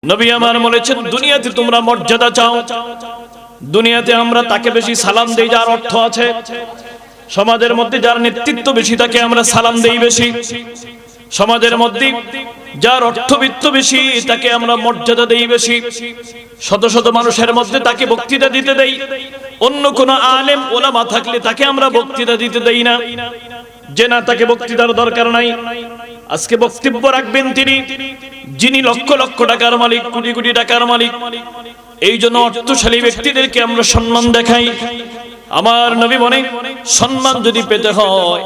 নবী আমার বলেছেন, দুনিয়াতে তোমরা মর্যাদা চাও, দুনিয়াতে আমরা তাকে বেশি সালাম দেই যার অর্থ আছে। সমাজের মধ্যে যার নেতৃত্ব বেশি তাকে আমরা সালাম দেই বেশি। সমাজের মধ্যে যার অর্থবিত্ত বেশি তাকে আমরা মর্যাদা দেই বেশি। শত শত মানুষের মধ্যে তাকে বক্তৃতা দিতে দেই। অন্য কোন আলেম ওলামা থাকলে তাকে আমরা বক্তৃতা দিতে দেই না, যে না তাকে বক্তৃতার দরকার নাই। আজকে বক্তব্য রাখবেন তিনি, যিনি লক্ষ লক্ষ টাকার মালিক, কোটি কোটি টাকার মালিক। এই জন্য অর্থশালী ব্যক্তিদেরকে আমরা সম্মান দেখাই। আমার নবী বলেন, সম্মান যদি পেতে হয়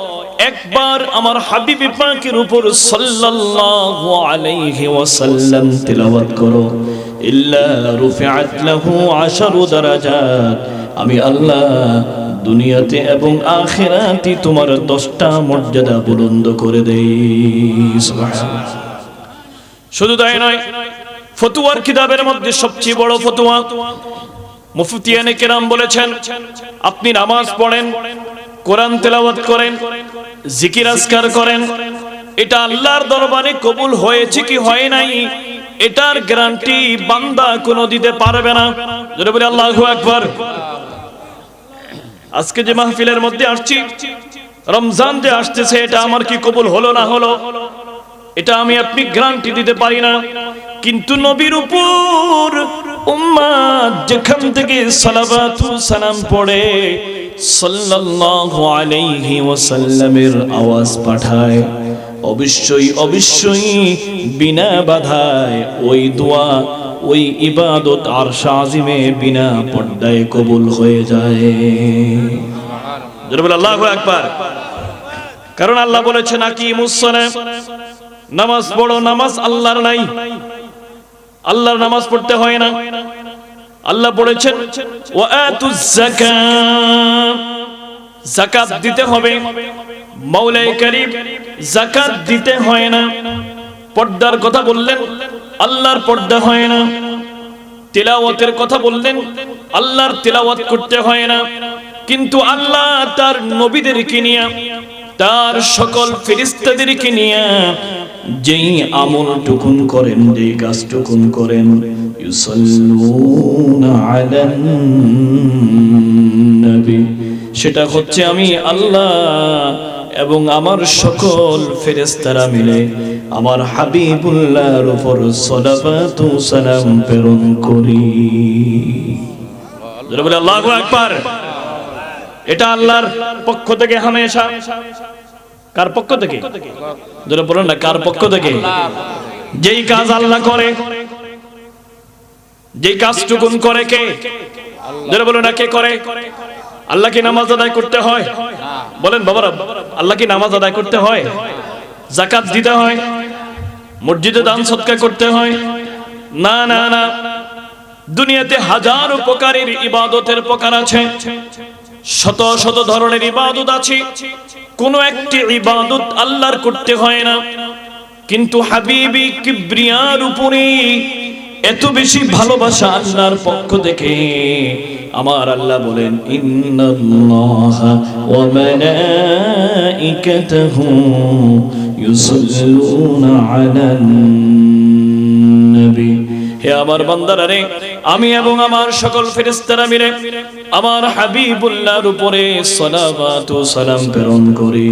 একবার আমার হাবিব পাকের উপর সাল্লাল্লাহু আলাইহি ওয়াসাল্লাম তিলাওয়াত করো, ইল্লা রুফিআত লাহু 10 দারাজাত। আমি আল্লাহ দুনিয়াতে এবং আখিরাতে তোমার 10টা মর্যাদা বুলন্দ করে দেই। সুবহানাল্লাহ। শুধু তাই নয়, ফতোয়ার কিতাবের মধ্যে সবচেয়ে বড় ফতোয়া মুফতিয়ানে কেরাম বলেছেন, আপনি নামাজ পড়েন, কোরআন তেলাওয়াত করেন, জিকির আজকার করেন, এটা আল্লাহর দরবারে কবুল হয়েছে কি হয় নাই এটার গ্যারান্টি বান্দা কোনো দিতে পারবে না। জোরে বলি আল্লাহু আকবার। আজকে যে মাহফিলের মধ্যে আসছি, রমজান যে আসতেছে, এটা আমার কি কবুল হলো না হলো এটা আমি আপনি গ্যারান্টি দিতে পারি না। কিন্তু নবীর উপর উম্মাত যেখান থেকে সালাওয়াতু সালাম পড়ে সাল্লাল্লাহু আলাইহি ওয়াসাল্লামের আওয়াজ পাঠায়, অবশ্যই অবশ্যই বিনা বাধায় ওই দোয়া, ওই ইবাদত আরশ আজিমে বিনা পর্দায় কবুল হয়ে যায়। সুবহানাল্লাহ, আল্লাহু আকবার। কারণ আল্লাহ বলেছেন, আকিমুস সালাহ, নামাজ পড়ো। নামাজ আল্লাহর নাই, আল্লাহর নামাজ পড়তে হয় না। আল্লাহ বলেছেন, ওয়া আতুজ যাকাত, যাকাত দিতে হবে। মাওলাই কারীম যাকাত দিতে হয় না। পর্দার কথা বললেন, আল্লাহর পর্দা হয় না। তিলাওয়াতের কথা বললেন, আল্লাহর তিলাওয়াত করতে হয় না। কিন্তু আল্লাহ তার নবীদেরকে নিয়ে, তার সকল ফেরেশতাদেরকে নিয়ে যেই আমলটুকুন করেন, যেই কাজটুকুন করেন, ইউসাল্লুনা আলান নবী, সেটা হচ্ছে আমি আল্লাহ এবং আমার সকল ফেরেশতারা মিলে আমার হাবিবুল্লাহর উপর সালাওয়াত ও সালাম প্রেরণ করি। জোরে বলে আল্লাহু আকবার। এটা আল্লাহর পক্ষ থেকে হামেশা। কার পক্ষ থেকে? জোরে বলেন না, কার পক্ষ থেকে? যেই কাজ আল্লাহ করে, যেই কাজটুকুন করে কে? জোরে বলেন না, কে করে? আল্লাহ কি নামাজ আদায় করতে হয়? বলেন বাবারা, আল্লাহ কি নামাজ আদায় করতে হয়? যাকাত দিতে হয়? মসজিদে দান সদকা করতে হয়? না না না। দুনিয়াতে হাজারো প্রকারের ইবাদতের প্রকার আছে, শত শত ধরনের ইবাদত আছে। কোন একটি ইবাদত আল্লাহর করতে হয় না। কিন্তু হাবিবি কিবরিয়ার উপরে এত বেশি ভালোবাসা আল্লাহর পক্ষ থেকে, আমার আল্লাহ বলেন, ইন্নাল্লাহা ওয়া মালাইকাতাহু ইউসাল্লুনা আলান নবী। হে আমার বান্দারা রে, আমি এবং আমার সকল ফেরেশতারা মিলে আমার হাবিবুল্লাহর উপরে সালাওয়াত ও সালাম প্রেরণ করি।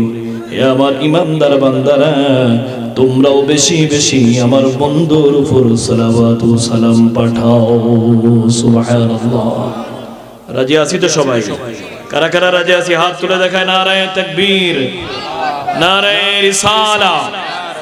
হে আমার ইমানদার বান্দারা, তোমরাও বেশি বেশি আমার বন্ধুর উপর সালাওয়াত ও সালাম পাঠাও। সুবহানাল্লাহ। রাজি আছি তো সবাই? কারা কারা রাজি আছি হাত তুলে দেখায়। নারায়ে তাকবীর, নারায়ে রিসালাহ।